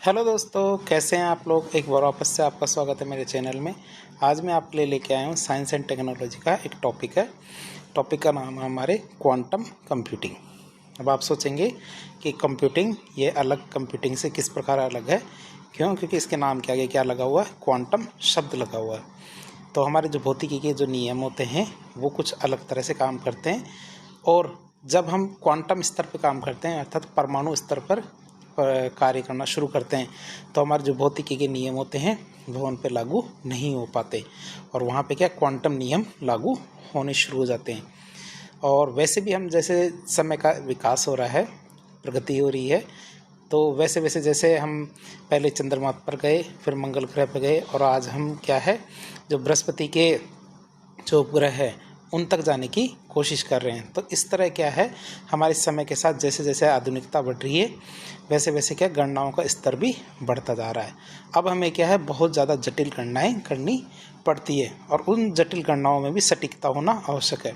Hello दोस्तों, कैसे हैं आप लोग। एक बार वापस से आपका स्वागत है मेरे चैनल में। आज मैं आपके लिए लेके आया हूँ साइंस एंड टेक्नोलॉजी का एक टॉपिक है। टॉपिक का नाम है हमारे क्वांटम कंप्यूटिंग। अब आप सोचेंगे कि कंप्यूटिंग ये अलग कंप्यूटिंग से किस प्रकार अलग है, क्यों? क्योंकि इसके नाम के आगे क्या लगा हुआ है? क्वांटम शब्द लगा हुआ है। तो हमारे जो भौतिकी के जो नियम होते हैं वो कुछ अलग तरह से काम करते हैं, और जब हम क्वांटम स्तर पर काम करते हैं अर्थात परमाणु स्तर पर कार्य करना शुरू करते हैं तो हमारे जो भौतिकी के नियम होते हैं वो उन पर लागू नहीं हो पाते, और वहाँ पे क्या क्वांटम नियम लागू होने शुरू हो जाते हैं। और वैसे भी हम जैसे समय का विकास हो रहा है, प्रगति हो रही है, तो वैसे वैसे जैसे हम पहले चंद्रमा पर गए, फिर मंगल ग्रह पर गए, और आज हम क्या है जो बृहस्पति के जो उपग्रह है उन तक जाने की कोशिश कर रहे हैं। तो इस तरह क्या है, हमारे समय के साथ जैसे जैसे आधुनिकता बढ़ रही है वैसे वैसे क्या गणनाओं का स्तर भी बढ़ता जा रहा है। अब हमें क्या है बहुत ज़्यादा जटिल गणनाएं करनी पड़ती है, और उन जटिल गणनाओं में भी सटीकता होना आवश्यक है।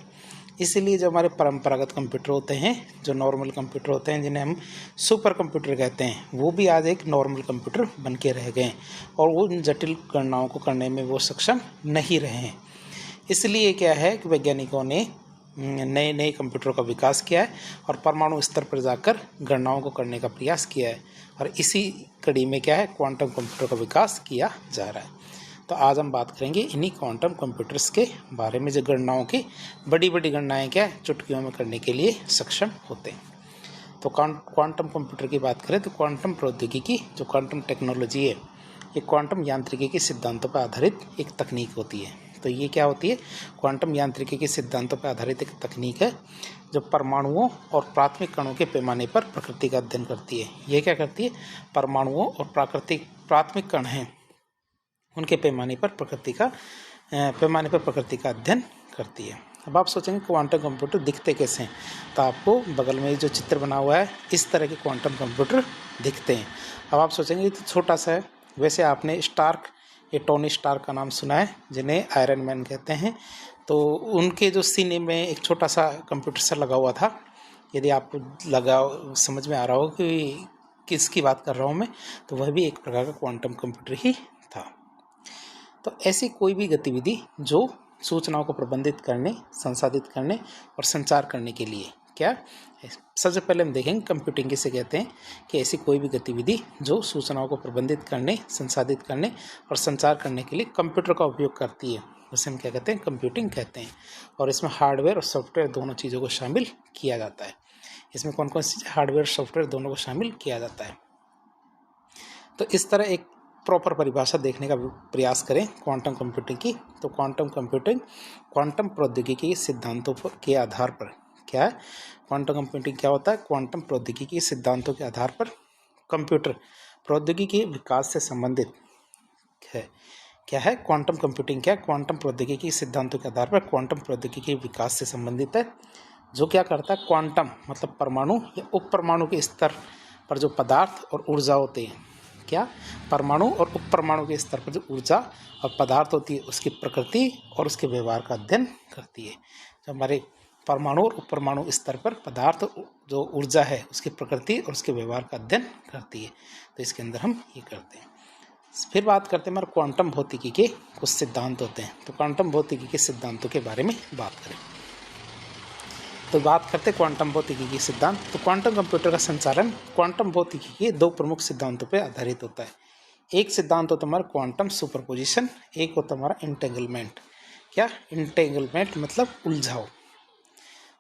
इसीलिए जो हमारे परंपरागत कंप्यूटर होते हैं, जो नॉर्मल कंप्यूटर होते हैं, जिन्हें हम सुपर कंप्यूटर कहते हैं, वो भी आज एक नॉर्मल कंप्यूटर बन के रह गए हैं, और उन जटिल गणनाओं को करने में वो सक्षम नहीं रहे हैं। इसलिए क्या है कि वैज्ञानिकों ने नए नए कंप्यूटरों का विकास किया है और परमाणु स्तर पर जाकर गणनाओं को करने का प्रयास किया है, और इसी कड़ी में क्या है क्वांटम कंप्यूटर का विकास किया जा रहा है। तो आज हम बात करेंगे इन्हीं क्वांटम कंप्यूटर्स के बारे में, जो गणनाओं की बड़ी बड़ी गणनाएं क्या है चुटकियों में करने के लिए सक्षम होते हैं। तो क्वांटम कंप्यूटर की बात करें तो क्वांटम प्रौद्योगिकी, जो क्वांटम टेक्नोलॉजी है, ये क्वांटम यांत्रिकी के सिद्धांतों पर आधारित एक तकनीक होती है। तो ये क्या होती है? क्वांटम यांत्रिकी के सिद्धांतों पर आधारित एक तकनीक है जो परमाणुओं और प्राथमिक कणों के पैमाने पर प्रकृति का अध्ययन करती है। ये क्या करती है? परमाणुओं और प्राथमिक कण हैं उनके पैमाने पर प्रकृति का अध्ययन करती है। अब आप सोचेंगे क्वांटम कंप्यूटर दिखते कैसे हैं, तो आपको बगल में जो चित्र बना हुआ है इस तरह के क्वांटम कंप्यूटर दिखते हैं। अब आप सोचेंगे ये तो छोटा सा है। वैसे आपने टोनी स्टार्क का नाम सुना है, जिन्हें आयरन मैन कहते हैं। तो उनके जो सीने में एक छोटा सा कंप्यूटर सा लगा हुआ था। यदि आपको समझ में आ रहा हो कि किसकी बात कर रहा हूँ मैं, तो वह भी एक प्रकार का क्वांटम कंप्यूटर ही था। तो ऐसी कोई भी गतिविधि जो सूचनाओं को प्रबंधित करने, संसाधित करने और संचार करने के लिए क्या, सबसे पहले हम देखेंगे कंप्यूटिंग किसे कहते हैं। कि ऐसी कोई भी गतिविधि जो सूचनाओं को प्रबंधित करने, संसाधित करने और संचार करने के लिए कंप्यूटर का उपयोग करती है, उसे हम क्या कहते हैं? कंप्यूटिंग कहते हैं। और इसमें हार्डवेयर और सॉफ्टवेयर दोनों चीज़ों को शामिल किया जाता है। इसमें कौन कौन सी चीज़? हार्डवेयर, सॉफ्टवेयर दोनों को शामिल किया जाता है। तो इस तरह एक प्रॉपर परिभाषा देखने का प्रयास करें क्वांटम कंप्यूटिंग की। तो क्वांटम कंप्यूटिंग क्वांटम प्रौद्योगिकी के सिद्धांतों के आधार पर क्या है? क्वांटम कंप्यूटिंग क्या होता है? क्वांटम प्रौद्योगिकी के सिद्धांतों के आधार पर कंप्यूटर प्रौद्योगिकी के विकास से संबंधित है। क्या है क्वांटम कंप्यूटिंग? क्या क्वांटम प्रौद्योगिकी के सिद्धांतों के आधार पर क्वांटम प्रौद्योगिकी के विकास से संबंधित है, जो क्या करता है? क्वांटम मतलब परमाणु या उप परमाणु के स्तर पर जो पदार्थ और ऊर्जा होते हैं, क्या परमाणु और उप परमाणु के स्तर पर जो ऊर्जा और पदार्थ होती है उसकी प्रकृति और उसके व्यवहार का अध्ययन करती है। जो हमारे परमाणु और उप परमाणु स्तर पर पदार्थ जो ऊर्जा है उसकी प्रकृति और उसके व्यवहार का अध्ययन करती है। तो इसके अंदर हम ये करते हैं। फिर बात करते हैं हमारे क्वांटम भौतिकी के कुछ सिद्धांत होते हैं। तो क्वांटम भौतिकी के सिद्धांतों के बारे में बात करें तो बात करते हैं क्वांटम भौतिकी के सिद्धांत। तो क्वांटम कंप्यूटर का संचालन क्वांटम भौतिकी के दो प्रमुख सिद्धांतों पर आधारित होता है। एक सिद्धांत होता है हमारा क्वांटम सुपरपोजिशन, एक होता है हमारा इंटेंगलमेंट। क्या? इंटेंगलमेंट मतलब उलझाव।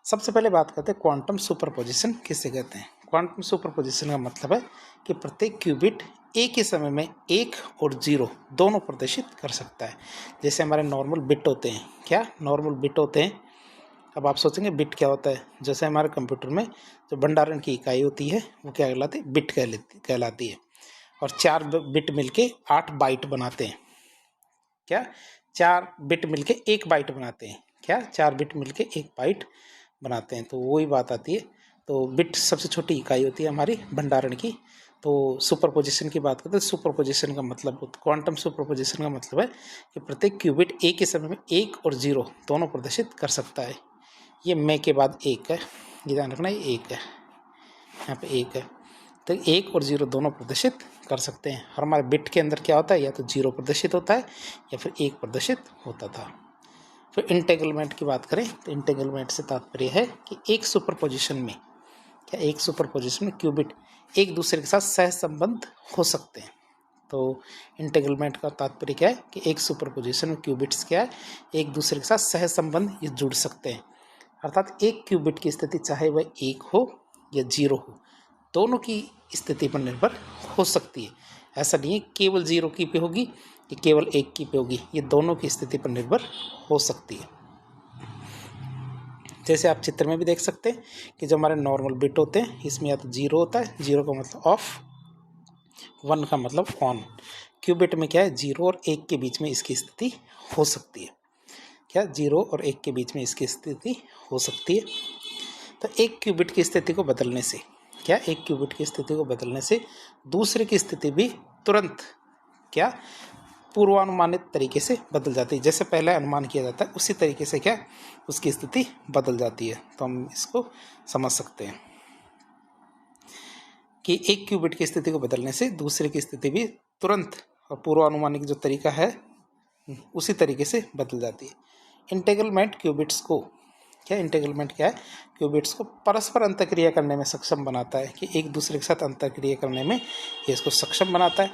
सबसे पहले बात करते हैं क्वांटम सुपरपोजिशन किसे कहते हैं। क्वांटम सुपरपोजिशन का मतलब है कि प्रत्येक क्यूबिट एक ही समय में 1 और 0 दोनों प्रदर्शित कर सकता है। जैसे हमारे नॉर्मल बिट होते हैं, क्या नॉर्मल बिट होते हैं। अब आप सोचेंगे बिट क्या होता है? जैसे हमारे कंप्यूटर में जो भंडारण की इकाई होती है वो क्या कहलाती है? बिट कहलाती है। और 4 बिट मिलके 8 बाइट बनाते हैं। क्या? 4 बिट मिलके 1 बाइट बनाते हैं। क्या? 4 बिट मिलके 1 बाइट बनाते हैं। तो वही बात आती है। तो बिट सबसे छोटी इकाई होती है हमारी भंडारण की। तो सुपरपोजिशन की बात करते हैं। सुपरपोजिशन का मतलब, क्वांटम सुपरपोजिशन का मतलब है कि प्रत्येक क्यूबिट एक ही समय में 1 और 0 दोनों प्रदर्शित कर सकता है। ये मैं के बाद 1 है, ये ध्यान रखना, ये 1 है, यहाँ पे 1 है। तो 1 और 0 दोनों प्रदर्शित कर सकते हैं। और हमारे बिट के अंदर क्या होता है, या तो 0 प्रदर्शित होता है या फिर 1 प्रदर्शित होता था। फिर इंटेग्रलमेंट की बात करें तो इंटेग्रलमेंट से तात्पर्य है कि एक सुपरपोजिशन में क्यूबिट एक दूसरे के साथ सहसंबंध हो सकते हैं। तो इंटेग्रलमेंट का तात्पर्य क्या है कि एक सुपरपोजिशन में क्यूबिट्स क्या है, एक दूसरे के साथ सहसंबंध ये जुड़ सकते हैं। अर्थात एक क्यूबिट की स्थिति चाहे वह 1 हो या 0 हो, दोनों की स्थिति पर निर्भर हो सकती है। ऐसा नहीं है केवल 0 की पे होगी कि केवल 1 की पे होगी, ये दोनों की स्थिति पर निर्भर हो सकती है। जैसे आप चित्र में भी देख सकते हैं कि जो हमारे नॉर्मल बिट होते हैं, इसमें या तो 0 होता है, 0 का मतलब ऑफ, 1 का मतलब ऑन। क्यूबिट में क्या है, 0 और 1 के बीच में इसकी स्थिति हो सकती है। क्या 0 और 1 के बीच में इसकी स्थिति हो सकती है। तो एक क्यूबिट की स्थिति को बदलने से एक क्यूबिट की स्थिति को बदलने से दूसरे की स्थिति भी तुरंत पूर्वानुमानित तरीके से बदल जाती है। जैसे पहले अनुमान किया जाता है उसी तरीके से उसकी स्थिति बदल जाती है। तो हम इसको समझ सकते हैं कि एक क्यूबिट की स्थिति को बदलने से दूसरे की स्थिति भी तुरंत और पूर्वानुमानिक जो तरीका है उसी तरीके से बदल जाती है। इंटेग्रलमेंट क्यूबिट्स को इंटेग्रलमेंट क्या है, क्यूबिट्स को परस्पर अंतःक्रिया करने में सक्षम बनाता है, कि एक दूसरे के साथ अंतःक्रिया करने में ये इसको सक्षम बनाता है,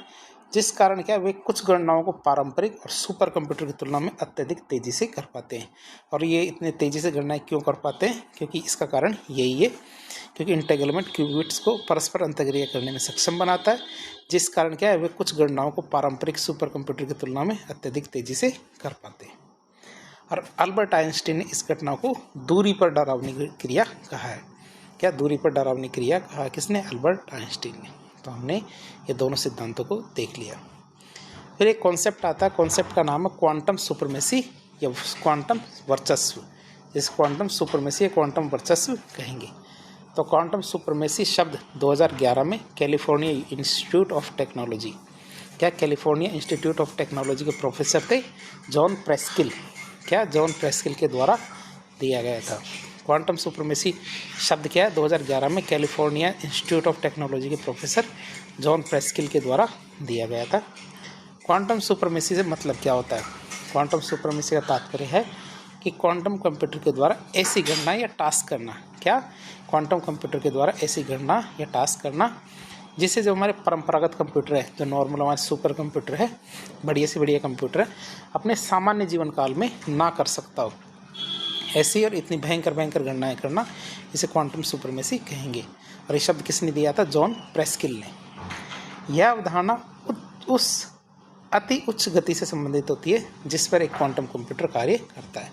जिस कारण वे कुछ गणनाओं को पारंपरिक और सुपर कंप्यूटर की तुलना में अत्यधिक तेज़ी से कर पाते हैं। और ये इतने तेज़ी से गणनाएं क्यों कर पाते हैं, क्योंकि इसका कारण यही है, क्योंकि इंटेग्रलमेंट क्यूबिट्स को परस्पर अंतःक्रिया करने में सक्षम बनाता है, जिस कारण वे कुछ गणनाओं को पारंपरिक सुपर कंप्यूटर की तुलना में अत्यधिक तेज़ी से कर पाते हैं। और अल्बर्ट आइंस्टीन ने इस घटना को दूरी पर डरावनी क्रिया कहा है। दूरी पर डरावनी क्रिया कहा किसने, अल्बर्ट आइंस्टीन ने। तो हमने ये दोनों सिद्धांतों को देख लिया। फिर एक कॉन्सेप्ट आता है, कॉन्सेप्ट का नाम है क्वांटम सुपरमेसी या क्वांटम वर्चस्व। जिस क्वांटम सुपरमेसी या क्वांटम वर्चस्व कहेंगे। तो क्वांटम सुपरमेसी शब्द 2011 में California institute of technology California institute of technology के प्रोफेसर थे जॉन प्रेस्किल के द्वारा दिया गया था। क्वांटम सुपरमेसी शब्द 2011 में कैलिफोर्निया इंस्टीट्यूट ऑफ टेक्नोलॉजी के प्रोफेसर जॉन प्रेस्किल के द्वारा दिया गया था। क्वांटम सुपरमेसी से मतलब क्या होता है, क्वांटम सुपरमेसी का तात्पर्य है कि क्वांटम कंप्यूटर के द्वारा ऐसी गणना या टास्क करना, क्वांटम कंप्यूटर के द्वारा ऐसी गणना या टास्क करना जिससे जो हमारे परंपरागत कंप्यूटर है, जो नॉर्मल हमारे सुपर कंप्यूटर है, बढ़िया से बढ़िया कंप्यूटर है, अपने सामान्य जीवन काल में ना कर सकता हो, ऐसी और इतनी भयंकर गणनाएं करना, इसे क्वांटम सुपरमेसी कहेंगे। और ये शब्द किसने दिया था, जॉन प्रेस्किल ने। यह अवधारणा उस अति उच्च गति से संबंधित होती है जिस पर एक क्वांटम कंप्यूटर कार्य करता है।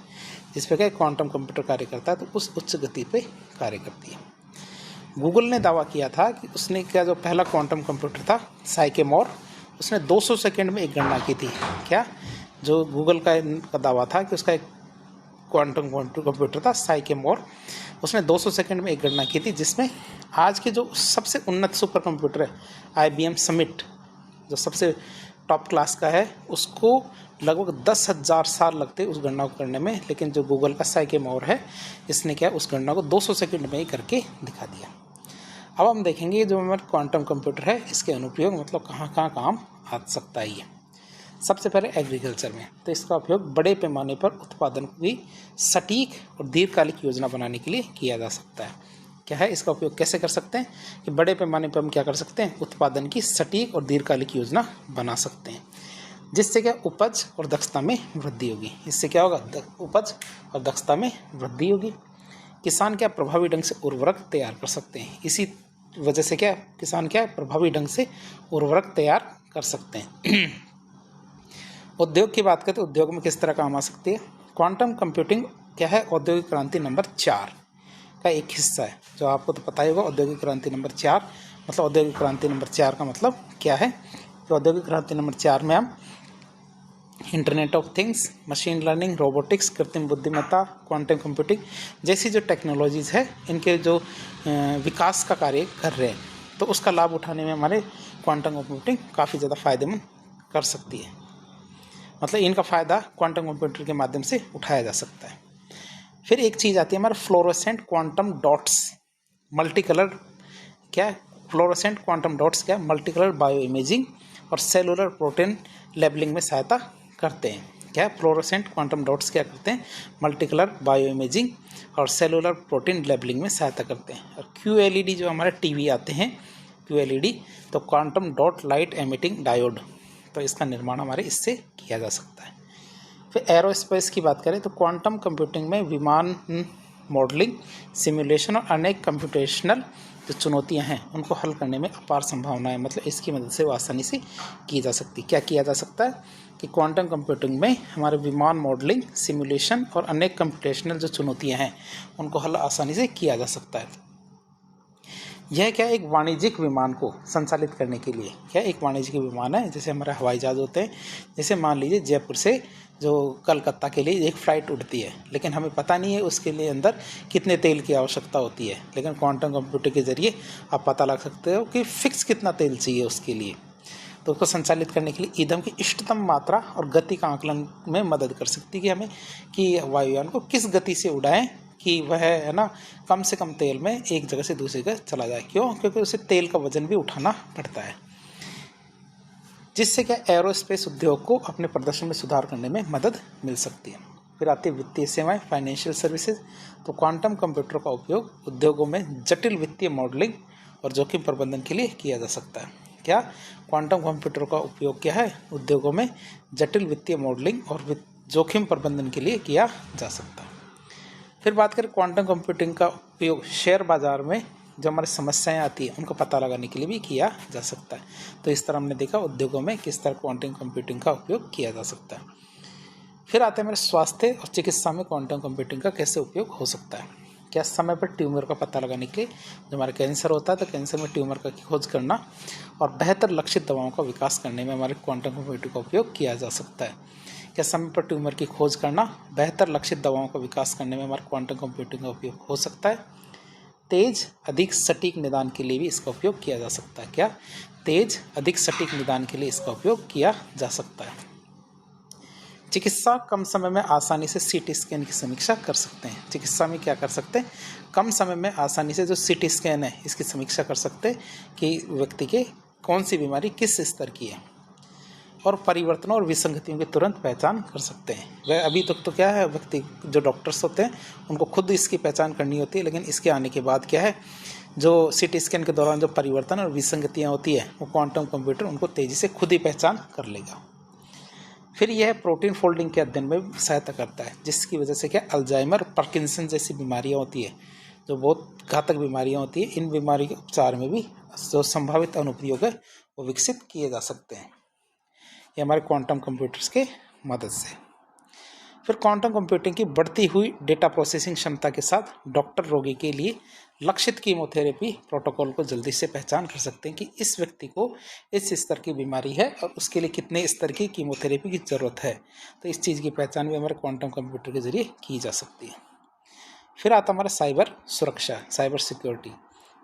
जिस पर क्वांटम कंप्यूटर कार्य करता है तो उस उच्च गति पे कार्य करती है। गूगल ने दावा किया था कि उसने जो पहला क्वांटम कंप्यूटर था साइकेमोर, उसने 200 सेकंड में एक गणना की थी। जो गूगल का दावा था कि उसका एक क्वांटम कंप्यूटर था साइकेमोर, उसने 200 सेकंड में एक गणना की थी, जिसमें आज के जो सबसे उन्नत सुपर कंप्यूटर है IBM समिट, जो सबसे टॉप क्लास का है, उसको लगभग 10,000 साल लगते उस गणना को करने में। लेकिन जो गूगल का साइकेमोर है, इसने उस गणना को 200 सेकंड में ही करके दिखा दिया। अब हम देखेंगे जो हमारा क्वांटम कंप्यूटर है, इसके अनुप्रयोग मतलब कहाँ कहाँ काम आ सकता है। ये सबसे पहले एग्रीकल्चर में, तो इसका उपयोग बड़े पैमाने पर उत्पादन की सटीक और दीर्घकालिक योजना बनाने के लिए किया जा सकता है। इसका उपयोग कैसे कर सकते हैं कि बड़े पैमाने पर हम क्या कर सकते हैं, उत्पादन की सटीक और दीर्घकालिक योजना बना सकते हैं, जिससे उपज और दक्षता में वृद्धि होगी। इससे क्या होगा, उपज और दक्षता में वृद्धि होगी। किसान प्रभावी ढंग से उर्वरक तैयार कर सकते हैं। इसी वजह से किसान प्रभावी ढंग से उर्वरक तैयार कर सकते हैं। उद्योग की बात करें तो उद्योग में किस तरह काम आ सकती है। क्वांटम कंप्यूटिंग औद्योगिक क्रांति नंबर 4 का एक हिस्सा है। जो आपको तो पता ही होगा, औद्योगिक क्रांति नंबर 4 मतलब औद्योगिक क्रांति नंबर 4 का मतलब क्या है। तो औद्योगिक क्रांति नंबर 4 में हम internet of things, machine learning, robotics, कृत्रिम बुद्धिमत्ता, क्वांटम कंप्यूटिंग जैसी जो टेक्नोलॉजीज़ है, इनके जो विकास का कार्य कर रहे हैं, तो उसका लाभ उठाने में हमारे क्वांटम कंप्यूटिंग काफ़ी ज़्यादा फायदेमंद कर सकती है। मतलब इनका फ़ायदा क्वांटम कंप्यूटर के माध्यम से उठाया जा सकता है। फिर एक चीज़ आती है हमारे fluorescent quantum dots, multi colour fluorescent quantum dots क्या मल्टी कलर बायो इमेजिंग और सेलुलर प्रोटीन लेबलिंग में सहायता करते हैं। क्या फ्लोरोसेंट क्वांटम डॉट्स क्या करते हैं मल्टी कलर बायो इमेजिंग और सेलुलर प्रोटीन लेबलिंग में सहायता करते हैं। और QLED जो हमारे टीवी आते हैं QLED, तो quantum dot light emitting diode, तो इसका निर्माण हमारे इससे किया जा सकता है। फिर एरोस्पेस की बात करें तो क्वांटम कंप्यूटिंग में विमान मॉडलिंग, सिमुलेशन और अनेक कंप्यूटेशनल जो चुनौतियां हैं उनको हल करने में अपार संभावना है। मतलब इसकी मदद से वो आसानी से की जा सकती है। क्या किया जा सकता है कि क्वांटम कंप्यूटिंग में हमारे विमान मॉडलिंग, सिमुलेशन और अनेक कंप्यूटेशनल जो चुनौतियां हैं उनको हल आसानी से किया जा सकता है। यह क्या एक वाणिज्यिक विमान को संचालित करने के लिए क्या एक वाणिज्यिक विमान है, जैसे हमारे हवाई जहाज होते हैं। जैसे मान लीजिए जयपुर से जो कलकत्ता के लिए एक फ़्लाइट उड़ती है, लेकिन हमें पता नहीं है उसके लिए अंदर कितने तेल की आवश्यकता होती है, लेकिन क्वांटम कंप्यूटर के ज़रिए आप पता लगा सकते हो कि फ़िक्स कितना तेल चाहिए उसके लिए। तो उसको संचालित करने के लिए ईंधन की इष्टतम मात्रा और गति का आकलन में मदद कर सकती है कि हमें कि वायुयान को किस गति से उड़ाएं कि वह है ना कम से कम तेल में एक जगह से दूसरी जगह चला जाए। क्यों? क्योंकि उसे तेल का वजन भी उठाना पड़ता है, जिससे क्या एरोस्पेस उद्योग को अपने प्रदर्शन में सुधार करने में मदद मिल सकती है। फिर आती है वित्तीय सेवाएं, फाइनेंशियल सर्विसेज। तो क्वांटम कंप्यूटर का उपयोग उद्योगों में जटिल वित्तीय मॉडलिंग और जोखिम प्रबंधन के लिए किया जा सकता है। क्या क्वांटम कंप्यूटर का उपयोग क्या है उद्योगों में जटिल वित्तीय मॉडलिंग और जोखिम प्रबंधन के लिए किया जा सकता है। फिर बात करें क्वांटम कंप्यूटिंग का उपयोग शेयर बाजार में जो हमारी समस्याएं आती हैं उनको पता लगाने के लिए भी किया जा सकता है। तो इस तरह हमने देखा उद्योगों में किस तरह क्वांटम कंप्यूटिंग का उपयोग किया जा सकता है। फिर आते हैं मेरे स्वास्थ्य और चिकित्सा में क्वांटम कंप्यूटिंग का कैसे उपयोग हो सकता है। क्या समय पर ट्यूमर का पता लगाने के लिए, जो हमारा कैंसर होता है तो कैंसर में ट्यूमर का खोज करना और बेहतर लक्षित दवाओं का विकास करने में हमारे क्वांटम कंप्यूटिंग का उपयोग किया जा सकता है। क्या समय पर ट्यूमर की खोज करना, बेहतर लक्षित दवाओं का विकास करने में हमारे क्वांटम कंप्यूटिंग का उपयोग हो सकता है। तेज अधिक सटीक निदान के लिए भी इसका उपयोग किया जा सकता है। क्या तेज अधिक सटीक निदान के लिए इसका उपयोग किया जा सकता है। चिकित्सा कम समय में आसानी से CT स्कैन की समीक्षा कर सकते हैं। चिकित्सा में क्या कर सकते हैं, कम समय में आसानी से जो CT स्कैन है इसकी समीक्षा कर सकते हैं कि व्यक्ति के कौन सी बीमारी किस स्तर की है और परिवर्तनों और विसंगतियों की तुरंत पहचान कर सकते हैं। वह अभी तक तो क्या है व्यक्ति जो डॉक्टर्स होते हैं उनको खुद इसकी पहचान करनी होती है, लेकिन इसके आने के बाद क्या है जो CT स्कैन के दौरान जो परिवर्तन और विसंगतियाँ होती है वो क्वांटम कंप्यूटर उनको तेज़ी से खुद ही पहचान कर लेगा। फिर यह प्रोटीन फोल्डिंग के अध्ययन में सहायता करता है, जिसकी वजह से क्या अल्जाइमर, पार्किंसन जैसी बीमारियाँ होती है जो बहुत घातक बीमारियाँ होती है, इन बीमारी के उपचार में भी जो संभावित अनुप्रयोग है वो विकसित किए जा सकते हैं ये हमारे क्वांटम कंप्यूटर्स के मदद से। फिर क्वांटम कंप्यूटिंग की बढ़ती हुई डेटा प्रोसेसिंग क्षमता के साथ डॉक्टर रोगी के लिए लक्षित कीमोथेरेपी प्रोटोकॉल को जल्दी से पहचान कर सकते हैं कि इस व्यक्ति को इस स्तर की बीमारी है और उसके लिए कितने स्तर की कीमोथेरेपी की ज़रूरत है। तो इस चीज़ की पहचान भी हमारे क्वांटम कंप्यूटर के जरिए की जा सकती है। फिर आता हमारा साइबर सुरक्षा, साइबर सिक्योरिटी।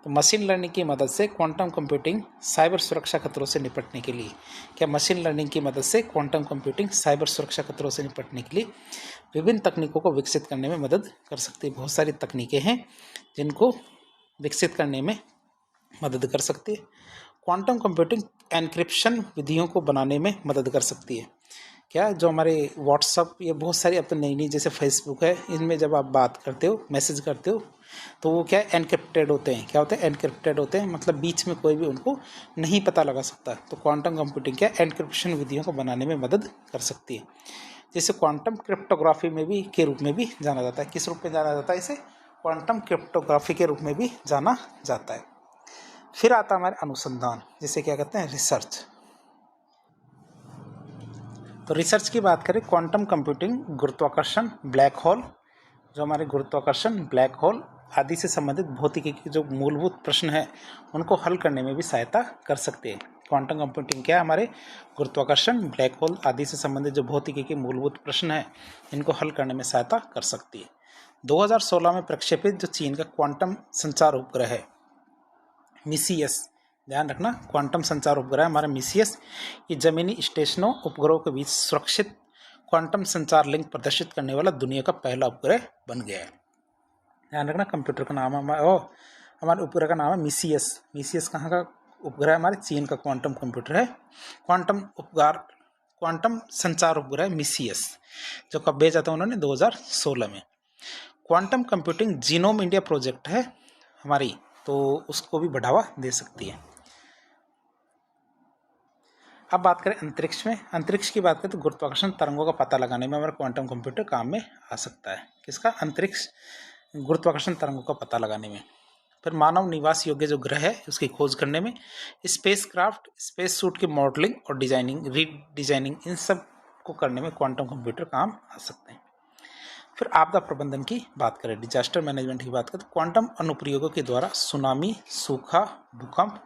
तो मशीन लर्निंग की मदद से क्वांटम कंप्यूटिंग साइबर सुरक्षा खतरों से निपटने के लिए, क्या मशीन लर्निंग की मदद से क्वांटम कंप्यूटिंग साइबर सुरक्षा खतरों से निपटने के लिए विभिन्न तकनीकों को विकसित करने में मदद कर सकती है। बहुत सारी तकनीकें हैं जिनको विकसित करने में मदद कर सकती है। क्वांटम कंप्यूटिंग एन्क्रिप्शन विधियों को बनाने में मदद कर सकती है। क्या जो हमारे व्हाट्सअप, ये बहुत सारी अब तो नई नई जैसे फेसबुक है, इनमें जब आप बात करते हो, मैसेज करते हो तो वो क्या एनक्रिप्टेड होते हैं। क्या होते हैं? एनक्रिप्टेड होते हैं, मतलब बीच में कोई भी उनको नहीं पता लगा सकता। तो क्वांटम कंप्यूटिंग क्या एनक्रिप्शन विधियों को बनाने में मदद कर सकती है, जिसे क्वांटम क्रिप्टोग्राफी में भी के रूप में भी जाना जाता है। किस रूप में जाना जाता है? इसे क्वांटम क्रिप्टोग्राफी के रूप में भी जाना जाता है। फिर आता है हमारे अनुसंधान, जिसे क्या कहते हैं? रिसर्च। तो रिसर्च की बात करें, क्वांटम कंप्यूटिंग गुरुत्वाकर्षण, ब्लैक होल, जो हमारे गुरुत्वाकर्षण, ब्लैक होल आदि से संबंधित भौतिकी के जो मूलभूत प्रश्न हैं उनको हल करने में भी सहायता कर सकते हैं। क्वांटम कंप्यूटिंग क्या है? हमारे गुरुत्वाकर्षण, ब्लैक होल आदि से संबंधित जो भौतिकी के मूलभूत प्रश्न हैं इनको हल करने में सहायता कर सकती है। 2016 में प्रक्षेपित जो चीन का क्वांटम संचार उपग्रह है मिसियस, ध्यान रखना क्वांटम संचार उपग्रह हमारा मिसियस, ये जमीनी स्टेशनों उपग्रहों के बीच सुरक्षित क्वांटम संचार लिंक प्रदर्शित करने वाला दुनिया का पहला उपग्रह बन गया है। ध्यान रखना कंप्यूटर का नाम हमारे उपग्रह का नाम है मिसियस। मिसियस कहाँ का उपग्रह? हमारे चीन का क्वांटम कंप्यूटर है। क्वांटम संचार उपग्रह मिसियस, जो कब भेजा था उन्होंने? 2016 में। Quantum computing genome India project है हमारी, तो उसको भी बढ़ावा दे सकती है। अब बात करें अंतरिक्ष में। अंतरिक्ष की बात करें तो गुरुत्वाकर्षण तरंगों का पता लगाने में हमारा क्वांटम कंप्यूटर काम में आ सकता है। किसका? अंतरिक्ष गुरुत्वाकर्षण तरंगों का पता लगाने में। फिर मानव निवास योग्य जो ग्रह है उसकी खोज करने में, स्पेस क्राफ्ट, स्पेस सूट की मॉडलिंग और डिजाइनिंग, रीडिजाइनिंग, इन सब को करने में क्वांटम कंप्यूटर काम आ सकते हैं। फिर आपदा प्रबंधन की बात करें, डिजास्टर मैनेजमेंट की बात करें, तो क्वांटम अनुप्रयोगों के द्वारा सुनामी, सूखा, भूकंप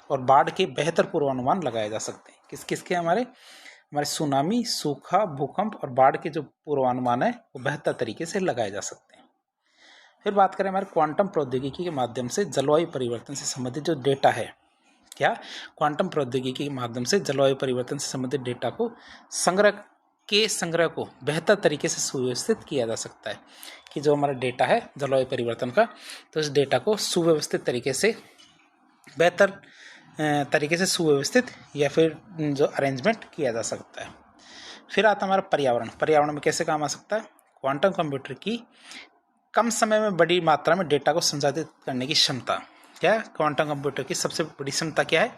और बाढ़ के बेहतर पूर्वानुमान लगाए जा सकते हैं। किस किस के? हमारे सुनामी, सूखा, भूकंप और बाढ़ के जो पूर्वानुमान है वो बेहतर तरीके से लगाए जा सकते हैं। फिर बात करें हमारे क्वांटम प्रौद्योगिकी के माध्यम से जलवायु परिवर्तन से संबंधित जो डेटा है, क्या क्वांटम प्रौद्योगिकी के माध्यम से जलवायु परिवर्तन से संबंधित डेटा को संग्रह को बेहतर तरीके से सुव्यवस्थित किया जा सकता है। कि जो हमारा डेटा है जलवायु परिवर्तन का, तो इस डेटा को सुव्यवस्थित तरीके से, बेहतर तरीके से सुव्यवस्थित या फिर जो अरेंजमेंट किया जा सकता है। फिर आता हमारा पर्यावरण। पर्यावरण में कैसे काम आ सकता है? क्वांटम कंप्यूटर की कम समय में बड़ी मात्रा में डेटा को संसाधित करने की क्षमता। क्या क्वांटम कंप्यूटर की सबसे बड़ी क्षमता क्या है?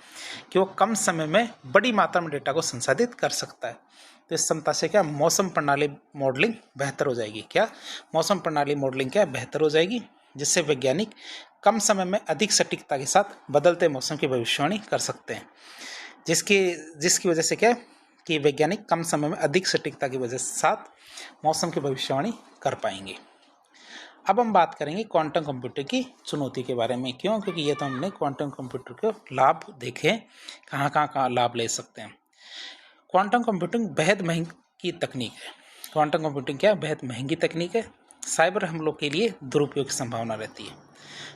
कि वो कम समय में बड़ी मात्रा में डेटा को संसाधित कर सकता है। तो इस क्षमता से क्या मौसम प्रणाली मॉडलिंग बेहतर हो जाएगी। क्या मौसम प्रणाली मॉडलिंग क्या बेहतर हो जाएगी, जिससे वैज्ञानिक कम समय में अधिक सटीकता के साथ बदलते मौसम की भविष्यवाणी कर सकते हैं। जिसकी वजह से क्या कि वैज्ञानिक कम समय में अधिक सटीकता की वजह से साथ मौसम की भविष्यवाणी कर पाएंगे। अब हम बात करेंगे क्वांटम कंप्यूटर की चुनौती के बारे में। क्यों? क्योंकि ये तो हमने क्वांटम कंप्यूटर के लाभ देखे, कहाँ लाभ ले सकते हैं। क्वांटम कंप्यूटिंग बेहद महंगी तकनीक है। क्वांटम कंप्यूटिंग क्या? बेहद महंगी तकनीक है। साइबर हमलों के लिए दुरुपयोग की संभावना रहती है।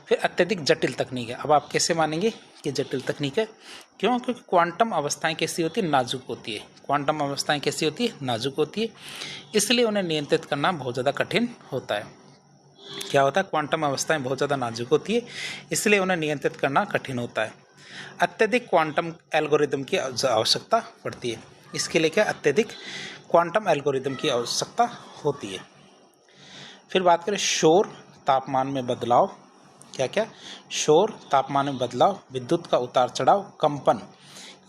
फिर अत्यधिक जटिल तकनीक है। अब आप कैसे मानेंगे कि जटिल तकनीक है? क्यों? क्योंकि क्वांटम अवस्थाएं कैसी होती है? नाजुक होती है। क्वांटम अवस्थाएं कैसी होती है? नाजुक होती है। इसलिए उन्हें नियंत्रित करना बहुत ज़्यादा कठिन होता है। क्या होता है? क्वांटम अवस्थाएं बहुत ज़्यादा नाजुक होती है, इसलिए उन्हें नियंत्रित करना कठिन होता है। अत्यधिक क्वांटम एल्गोरिदम की आवश्यकता पड़ती है। इसके लिए क्या? अत्यधिक क्वांटम एल्गोरिदम की आवश्यकता होती है। फिर बात करें शोर, तापमान में बदलाव। क्या? शोर, तापमान में बदलाव, विद्युत का उतार चढ़ाव, कंपन,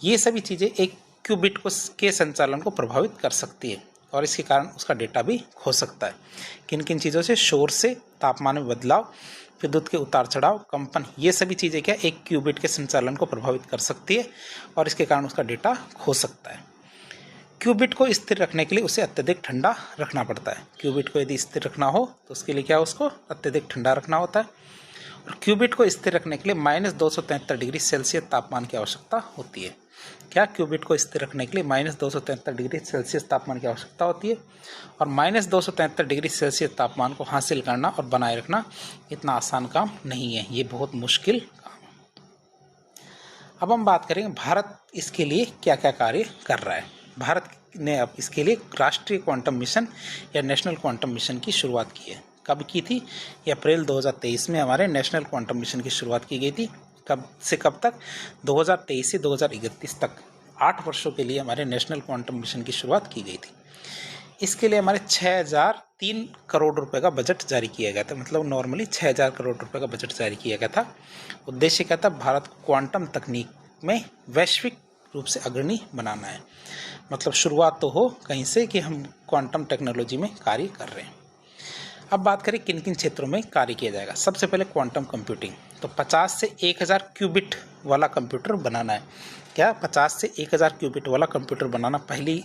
ये सभी चीज़ें एक क्यूबिट के संचालन को प्रभावित कर सकती है और इसके कारण उसका डेटा भी खो सकता है। किन किन चीज़ों से? शोर से, तापमान में बदलाव, विद्युत के उतार चढ़ाव, कंपन, ये सभी चीज़ें क्या एक क्यूबिट के संचालन को प्रभावित कर सकती है और इसके कारण उसका डेटा खो सकता है। क्यूबिट को स्थिर रखने के लिए उसे अत्यधिक ठंडा रखना पड़ता है। क्यूबिट को यदि स्थिर रखना हो तो उसके लिए क्या उसको अत्यधिक ठंडा रखना होता है। और क्यूबिट को स्थिर रखने के लिए -273 डिग्री सेल्सियस तापमान की आवश्यकता होती है। क्या? क्यूबिट को स्थिर रखने के लिए -273 डिग्री सेल्सियस तापमान की आवश्यकता होती है। और -273 डिग्री सेल्सियस तापमान को हासिल करना और बनाए रखना इतना आसान काम नहीं है, ये बहुत मुश्किल काम है। अब हम बात करेंगे भारत इसके लिए क्या क्या कार्य कर रहा है। भारत ने अब इसके लिए राष्ट्रीय क्वांटम मिशन या नेशनल क्वांटम मिशन की शुरुआत की है। कब की थी? ये अप्रैल 2023 में हमारे नेशनल क्वांटम मिशन की शुरुआत की गई थी। कब से कब तक? 2023 से 2031 तक 8 वर्षों के लिए हमारे नेशनल क्वांटम मिशन की शुरुआत की गई थी। इसके लिए हमारे 6003 करोड़ रुपए का बजट जारी किया गया था। मतलब नॉर्मली 6000 करोड़ रुपए का बजट जारी किया गया था। उद्देश्य क्या था? भारत को क्वांटम तकनीक में वैश्विक रूप से अग्रणी बनाना है। मतलब शुरुआत तो हो कहीं से कि हम क्वांटम टेक्नोलॉजी में कार्य कर रहे हैं। अब बात करें किन किन क्षेत्रों में कार्य किया जाएगा। सबसे पहले क्वांटम कंप्यूटिंग, तो 50 से 1000 क्यूबिट वाला कंप्यूटर बनाना है। क्या? 50 से 1000 क्यूबिट वाला कंप्यूटर बनाना पहली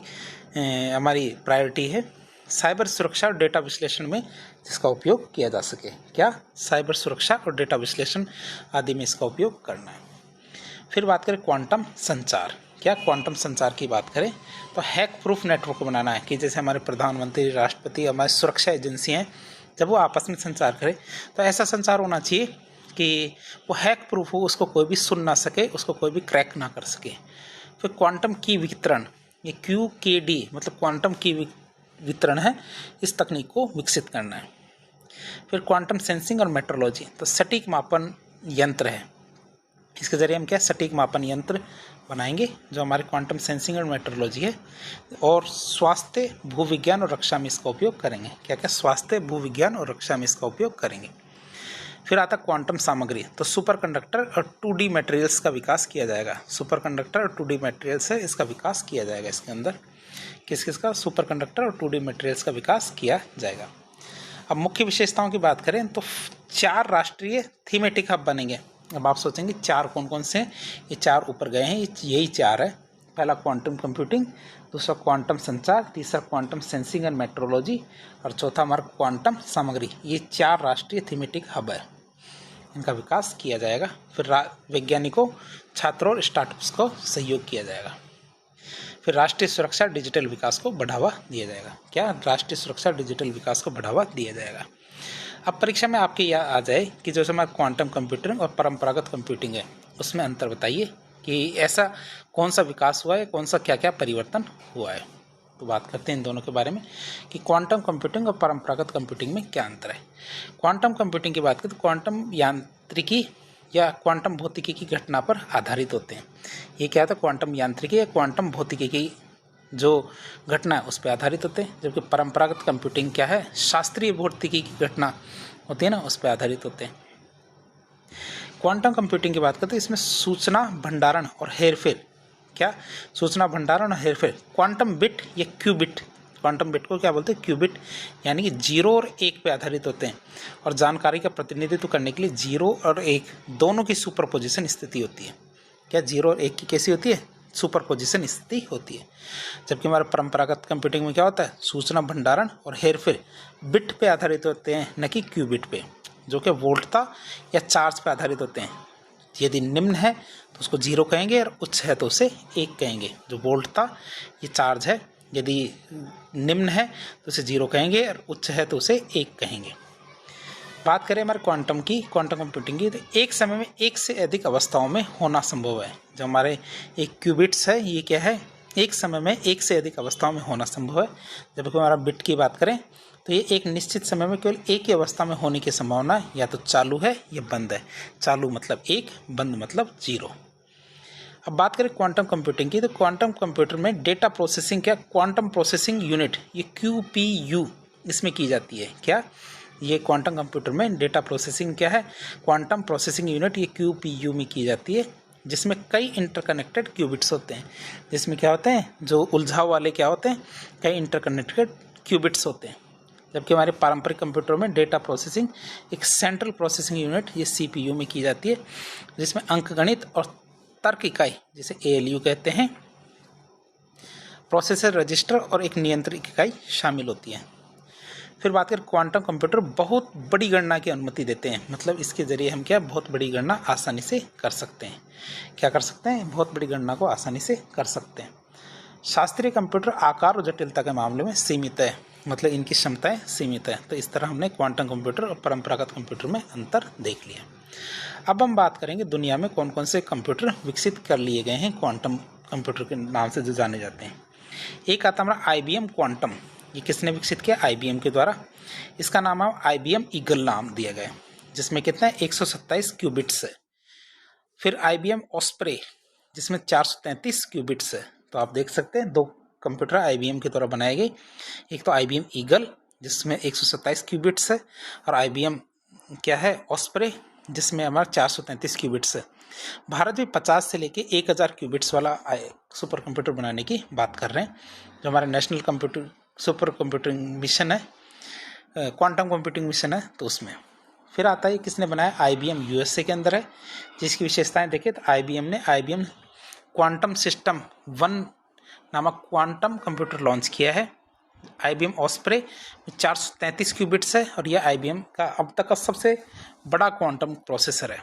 हमारी प्रायोरिटी है। साइबर सुरक्षा और डेटा विश्लेषण में जिसका उपयोग किया जा सके। क्या? साइबर सुरक्षा और डेटा विश्लेषण आदि में इसका उपयोग करना है। फिर बात करें क्वांटम संचार। क्या? क्वांटम संचार की बात करें तो हैक प्रूफ नेटवर्क बनाना है कि जैसे हमारे प्रधानमंत्री, राष्ट्रपति, हमारी सुरक्षा एजेंसी हैं, जब वो आपस में संचार करें तो ऐसा संचार होना चाहिए कि वो हैक प्रूफ हो, उसको कोई भी सुन ना सके, उसको कोई भी क्रैक ना कर सके। फिर क्वांटम की वितरण, ये QKD मतलब क्वांटम की वितरण है, इस तकनीक को विकसित करना है। फिर क्वांटम सेंसिंग और मेट्रोलॉजी, तो सटीक मापन यंत्र है, इसके ज़रिए हम क्या सटीक मापन यंत्र बनाएंगे जो हमारे क्वांटम सेंसिंग और मेट्रोलॉजी है, और स्वास्थ्य, भूविज्ञान और रक्षा में इसका उपयोग करेंगे। क्या क्या? स्वास्थ्य, भूविज्ञान और रक्षा में इसका उपयोग करेंगे। फिर आता क्वांटम सामग्री, तो सुपर कंडक्टर और 2D मटेरियल्स का विकास किया जाएगा। सुपर कंडक्टर और 2D मटेरियल्स है, इसका विकास किया जाएगा। इसके अंदर किस किस का? सुपर कंडक्टर और 2D मटेरियल्स का विकास किया जाएगा। अब मुख्य विशेषताओं की बात करें तो 4 राष्ट्रीय थीमेटिक हब बनेंगे। अब आप सोचेंगे 4 कौन कौन से हैं? ये 4 ऊपर गए हैं, यही 4 है। पहला क्वांटम कंप्यूटिंग, दूसरा क्वांटम संचार, तीसरा क्वांटम सेंसिंग एंड मेट्रोलॉजी, और चौथा हमारा क्वांटम सामग्री। ये 4 राष्ट्रीय थीमेटिक हब है, इनका विकास किया जाएगा। फिर वैज्ञानिकों, छात्रों और स्टार्टअप्स को सहयोग किया जाएगा। फिर राष्ट्रीय सुरक्षा, डिजिटल विकास को बढ़ावा दिया जाएगा। क्या? राष्ट्रीय सुरक्षा, डिजिटल विकास को बढ़ावा दिया जाएगा। अब परीक्षा में आपके यह आ जाए कि जो हमारा क्वांटम कंप्यूटिंग और परंपरागत कंप्यूटिंग है, उसमें अंतर बताइए कि ऐसा कौन सा विकास हुआ है, कौन सा क्या क्या परिवर्तन हुआ है। तो बात करते हैं इन दोनों के बारे में कि क्वांटम कंप्यूटिंग और परंपरागत कंप्यूटिंग में क्या अंतर है। क्वांटम कंप्यूटिंग की बात करें तो क्वांटम यांत्रिकी या क्वांटम भौतिकी की घटना पर आधारित होते हैं। ये क्या होता है? क्वांटम यांत्रिकी या क्वांटम भौतिकी की जो घटना है उस पर आधारित होते हैं। जबकि परंपरागत कंप्यूटिंग क्या है? शास्त्रीय भौतिकी की घटना होती है ना, उस पर आधारित होते हैं। क्वांटम कंप्यूटिंग की बात करते हैं, इसमें सूचना भंडारण और हेरफेर, क्या? सूचना भंडारण और हेरफेर, क्वांटम बिट या क्यूबिट, क्वांटम बिट को क्या बोलते हैं? क्यूबिट, यानी कि 0 और 1 पे आधारित होते हैं। और जानकारी का प्रतिनिधित्व करने के लिए 0 और 1 दोनों की सुपरपोजिशन स्थिति होती है। क्या? 0 और 1 की कैसी होती है? सुपरपोजिशन स्थिति होती है। जबकि हमारे परंपरागत कंप्यूटिंग में क्या होता है? सूचना भंडारण और हेरफेर बिट पे आधारित होते हैं, न कि क्यूबिट पे, जो कि वोल्टता या चार्ज पे आधारित होते हैं। यदि निम्न है तो उसको 0 कहेंगे और उच्च है तो उसे 1 कहेंगे। जो वोल्टता ये चार्ज है, यदि निम्न है तो उसे 0 कहेंगे और उच्च है तो उसे 1 कहेंगे। बात करें हमारे क्वांटम की, क्वांटम कंप्यूटिंग की, तो एक समय में 1 से अधिक अवस्थाओं में होना संभव है। जो हमारे एक क्यूबिट्स है, ये क्या है? एक समय में 1 से अधिक अवस्थाओं में होना संभव है। जबकि हमारा बिट की बात करें तो ये एक निश्चित समय में केवल एक ही अवस्था में होने की संभावना या तो चालू है या बंद है। चालू मतलब 1, बंद मतलब 0। अब बात करें क्वांटम कंप्यूटिंग की, तो क्वांटम कंप्यूटर में डेटा प्रोसेसिंग, क्या? क्वांटम प्रोसेसिंग यूनिट, ये QPU इसमें की जाती है। क्या? ये क्वांटम कंप्यूटर में डेटा प्रोसेसिंग क्या है? क्वांटम प्रोसेसिंग यूनिट, ये QPU में की जाती है, जिसमें कई इंटरकनेक्टेड क्यूबिट्स होते हैं। जिसमें क्या होते हैं? जो उलझाव वाले क्या होते हैं? कई इंटरकनेक्टेड क्यूबिट्स होते हैं। जबकि हमारे पारंपरिक कंप्यूटरों में डेटा प्रोसेसिंग एक सेंट्रल प्रोसेसिंग यूनिट, ये CPU में की जाती है, जिसमें अंकगणित और तर्क इकाई, जिसे ALU कहते हैं, प्रोसेसर, रजिस्टर और एक नियंत्रित इकाई शामिल होती है। फिर बात करें क्वांटम कंप्यूटर बहुत बड़ी गणना की अनुमति देते हैं, मतलब इसके ज़रिए हम क्या बहुत बड़ी गणना आसानी से कर सकते हैं। क्या कर सकते हैं? बहुत बड़ी गणना को आसानी से कर सकते हैं। शास्त्रीय कंप्यूटर आकार और जटिलता के मामले में सीमित है, मतलब इनकी क्षमताएं सीमित है। तो इस तरह हमने क्वांटम कंप्यूटर और परंपरागत कंप्यूटर में अंतर देख लिया। अब हम बात करेंगे दुनिया में कौन कौन से कंप्यूटर विकसित कर लिए गए हैं क्वांटम कंप्यूटर के नाम से जो जाने जाते हैं। एक आता हमारा IBM क्वांटम, ये किसने विकसित किया? IBM के द्वारा। इसका नाम है IBM ईगल नाम दिया गया, जिसमें कितना है? 127 क्यूबिट्स है। फिर IBM ऑस्प्रे, जिसमें 433 क्यूबिट्स है। तो आप देख सकते हैं 2 कंप्यूटर IBM के द्वारा बनाए गए। एक तो IBM ईगल, जिसमें 127 क्यूबिट्स है, और IBM क्या है? ऑस्प्रे, जिसमें हमारा 433 क्यूबिट्स है। भारत भी 50 से लेके 1000 क्यूबिट्स वाला सुपर कंप्यूटर बनाने की बात कर रहे हैं। जो हमारा national computer super computing mission है, क्वांटम कंप्यूटिंग मिशन है, तो उसमें। फिर आता है किसने बनाया? IBM USA के अंदर है, जिसकी विशेषताएं देखें तो IBM ने IBM क्वांटम सिस्टम 1 नामक क्वांटम कंप्यूटर लॉन्च किया है। IBM ऑस्प्रे में 433 क्यूबिट्स है, और यह IBM का अब तक का सबसे बड़ा क्वांटम प्रोसेसर है।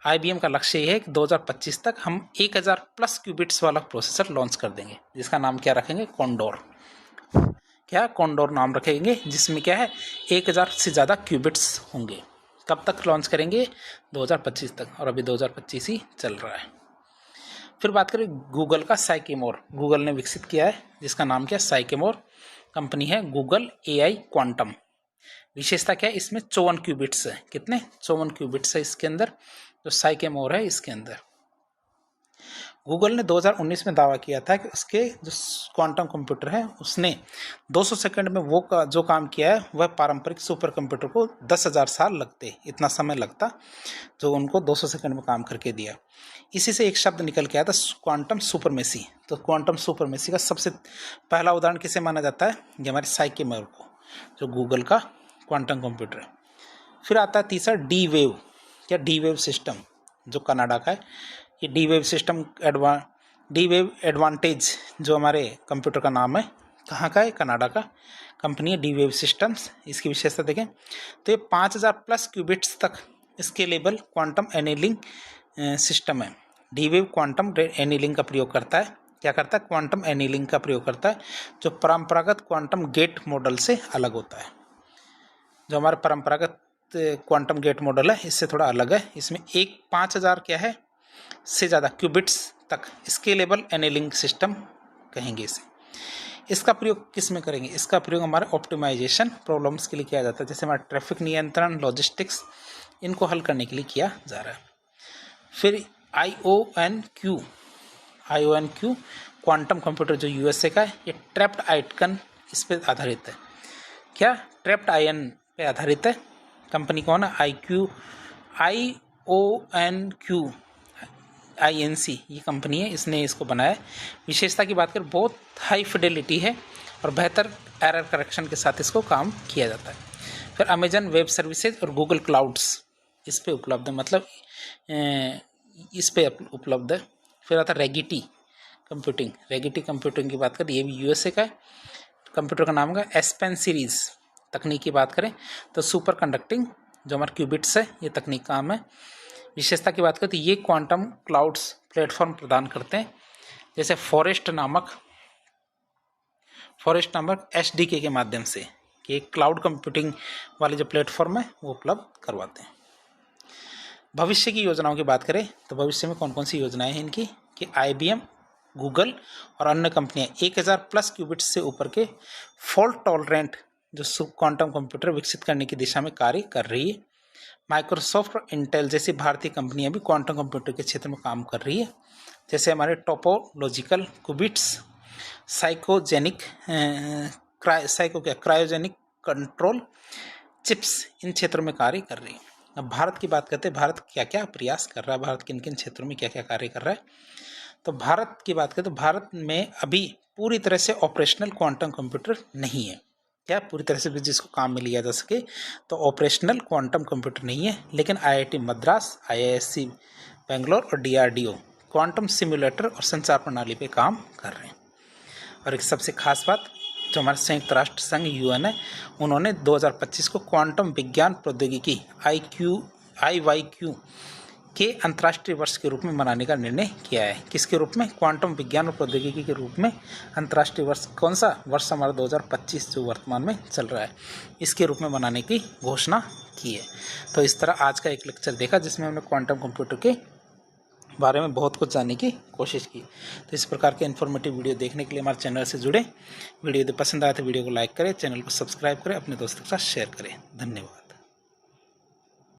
IBM का लक्ष्य यह है कि 2025 तक हम 1000 प्लस क्यूबिट्स वाला प्रोसेसर लॉन्च कर देंगे, जिसका नाम क्या रखेंगे? कॉन्डोर। क्या? कॉन्डोर नाम रखेंगे, जिसमें क्या है 1000 से ज़्यादा क्यूबिट्स होंगे। कब तक लॉन्च करेंगे? 2025 तक, और अभी 2025 ही चल रहा है। फिर बात करें गूगल का साइकेमोर, गूगल ने विकसित किया है, जिसका नाम क्या है? साइकेमोर कंपनी है गूगल AI क्वांटम, विशेषता क्या है, इसमें 54 क्यूबिट्स है। कितने? 54 क्यूबिट्स है इसके अंदर, जो साइकेमोर है इसके अंदर। गूगल ने 2019 में दावा किया था कि उसके जो क्वांटम कंप्यूटर है उसने 200 सेकंड में वो जो काम किया है वह पारंपरिक सुपर कंप्यूटर को 10,000 साल लगते, इतना समय लगता, जो उनको 200 सेकंड में काम करके दिया। इसी से एक शब्द निकल के आया था, क्वांटम सुपरमेसी। तो क्वांटम सुपरमेसी का सबसे पहला उदाहरण किसे माना जाता है? ये हमारे साइकेमोर को, जो गूगल का क्वांटम कंप्यूटर है। फिर आता है तीसरा डी वेव या डी वेव सिस्टम, जो कनाडा का है। ये D wave system D wave advantage जो हमारे कंप्यूटर का नाम है, कहाँ का है? कनाडा का कंपनी है डी वेव सिस्टम्स। इसकी विशेषता देखें तो ये 5000 प्लस क्यूबिट्स तक स्केलेबल क्वांटम एनीलिंग सिस्टम है। डी वेव क्वांटम एनीलिंग का प्रयोग करता है। क्या करता है? क्वांटम एनीलिंग का प्रयोग करता है, जो परंपरागत क्वांटम गेट मॉडल से अलग होता है। जो हमारा परंपरागत क्वांटम गेट मॉडल है इससे थोड़ा अलग है। इसमें 5000 क्या है से ज़्यादा क्यूबिट्स तक स्केलेबल एनीलिंग सिस्टम कहेंगे इसे। इसका प्रयोग किस में करेंगे? इसका प्रयोग हमारे ऑप्टिमाइजेशन प्रॉब्लम्स के लिए किया जाता है, जैसे हमारा ट्रैफिक नियंत्रण, लॉजिस्टिक्स, इनको हल करने के लिए किया जा रहा है। फिर IONQ क्वांटम कंप्यूटर जो USA का है, ये ट्रैप्ड आइकन इस पर आधारित है। क्या? ट्रैप्ड आयन पे आधारित है। कंपनी कौन है? IONQ INC ये कंपनी है, इसने इसको बनाया। विशेषता की बात करें, बहुत हाई फिडेलिटी है और बेहतर एरर करेक्शन के साथ इसको काम किया जाता है। फिर अमेजन वेब सर्विसेज और गूगल क्लाउड्स इस पे उपलब्ध है, मतलब इस पे उपलब्ध है। फिर आता है रेगिटी कंप्यूटिंग की बात करें, ये भी USA का है। कंप्यूटर का नाम है एस्पेन सीरीज। तकनीक की बात करें तो सुपर कंडक्टिंग जो हमारे क्यूबिट्स है, ये तकनीक काम है। विशेषता की बात करें तो ये क्वांटम क्लाउड्स प्लेटफॉर्म प्रदान करते हैं, जैसे फॉरेस्ट नामक SDK के माध्यम से, कि क्लाउड कंप्यूटिंग वाले जो प्लेटफॉर्म है वो उपलब्ध करवाते हैं। भविष्य की योजनाओं की बात करें तो भविष्य में कौन कौन सी योजनाएं हैं इनकी, कि IBM, गूगल और अन्य कंपनियां 1000 प्लस क्यूबिट्स से ऊपर के फॉल्ट टॉलरेंट जो क्वांटम कंप्यूटर विकसित करने की दिशा में कार्य कर रही है। माइक्रोसॉफ्ट और इंटेल जैसी भारतीय कंपनियां भी क्वांटम कंप्यूटर के क्षेत्र में काम कर रही है, जैसे हमारे topological qubits, cryogenic control chips, इन क्षेत्रों में कार्य कर रही है। अब भारत की बात करते हैं, भारत क्या क्या प्रयास कर रहा है, भारत किन किन क्षेत्रों में क्या क्या कार्य कर रहा है। तो भारत की बात करें तो भारत में अभी पूरी तरह से ऑपरेशनल क्वांटम कंप्यूटर नहीं है। क्या? पूरी तरह से भी जिसको काम में लिया जा सके तो ऑपरेशनल क्वांटम कंप्यूटर नहीं है, लेकिन IIT मद्रास, IISc बेंगलोर और DRDO क्वांटम सिम्युलेटर और संचार प्रणाली पे काम कर रहे हैं। और एक सबसे खास बात, जो हमारे संयुक्त राष्ट्र संघ UN है, उन्होंने 2025 को क्वांटम विज्ञान प्रौद्योगिकी IYQ के अंतर्राष्ट्रीय वर्ष के रूप में मनाने का निर्णय किया है। किसके रूप में? क्वांटम विज्ञान और प्रौद्योगिकी के रूप में अंतर्राष्ट्रीय वर्ष। कौन सा वर्ष? हमारा 2025 जो वर्तमान में चल रहा है, इसके रूप में मनाने की घोषणा की है। तो इस तरह आज का एक लेक्चर देखा जिसमें हमने क्वांटम कंप्यूटर के बारे में बहुत कुछ जानने की कोशिश की। तो इस प्रकार के इन्फॉर्मेटिव वीडियो देखने के लिए हमारे चैनल से जुड़े। वीडियो यदि पसंद आए तो वीडियो को लाइक करें, चैनल को सब्सक्राइब करें, अपने दोस्तों के साथ शेयर करें। धन्यवाद।